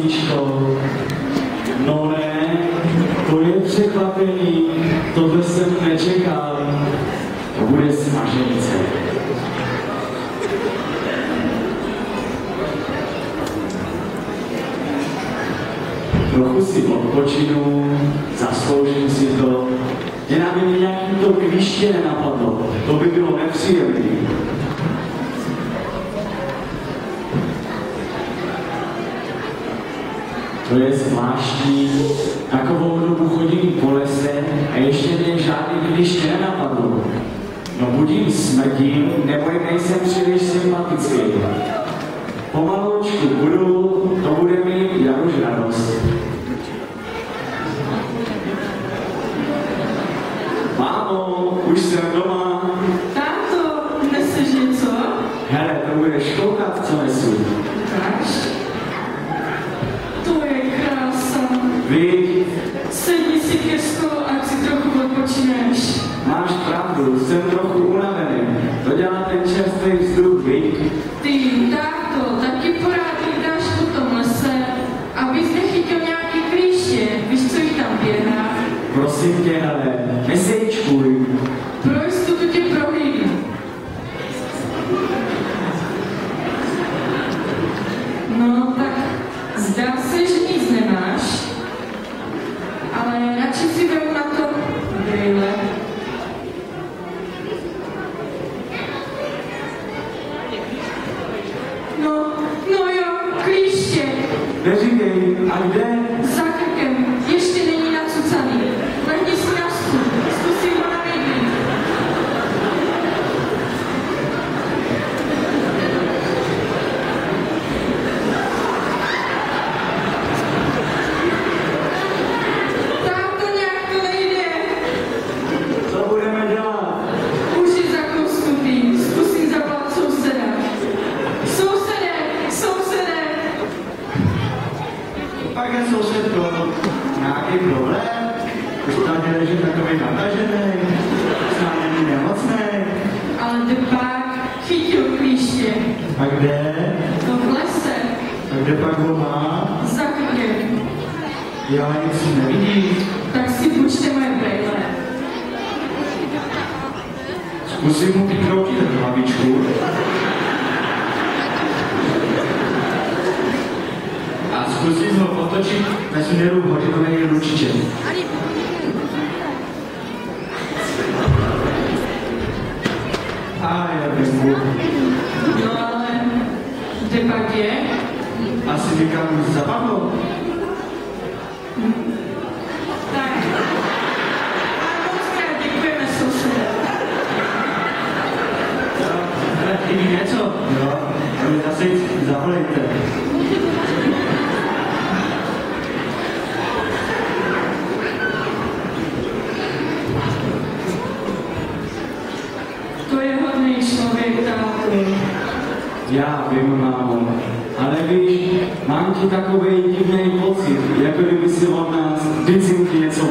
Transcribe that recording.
písničkou. No ne, to je překvapení, tohle jsem nečekal. To bude smaženice. Trochu si odpočinu, zasloužím si to, že nám by nějaký to klíště nenapadlo, to by bylo nepříjemné. To je zvláštní, takovou dobu chodím po lese a ještě mě žádný klíště nenapadlo. No buď jim smrdím, nebo jim nejsem příliš sympatický. Pomaloučku budu, to bude mít Jaruš radost. Mámo, už jsem doma. Táto, neseš něco? Hele, to budeš koukat, co nesu. Ukáž. To je krása. Vy? Sedni si ke stolu, ať si trochu odpočineš. Máš pravdu, jsem trochu unavený. To dělá ten čerstvý vzduch, vy? Ty, táto, taky pořádně dáš po tom lese, abys nechytil nějaký klíště. Víš, co jich tam běhá? Prosím tě, hele, nesejčkuj. Pro jistotu tě prohlídnu. No, tak zdá se, že nic nemáš, ale radši si vemu na to brýle. No jo, klíště. Neříkej, a kde? Za krkem, ještě není nacucaný. Lehni si na stůl, zkusím ho navědnit. Táto, nějak to nejde. Co budeme dělat? Už je zakousnutý, zkusím zavolat souseda. Sousede! Pak je sousedko, nějaký problém? Už tady leží takový natažený, snad není nemocný. Ale debák chytil klíště. A kde? To v lese. A kde pak ho má? Za krkem. Já nic nevidím. Tak si půjčte moje brejle. Zkusím mu vykroutit hlavičku. A zkusím ho otočit ve směru hodinovej ručiček. A já bych mu. No ale, kde pak je? Asi někam zapadlo. Tak. A moc krát děkujeme, sousede. Chybí něco? Jo, to mi zase zavolejte. To je hodný člověk, táto. Já vím, mámo, ale víš, mám ti takovej divnej pocit, jako kdyby si od nás vždycky něco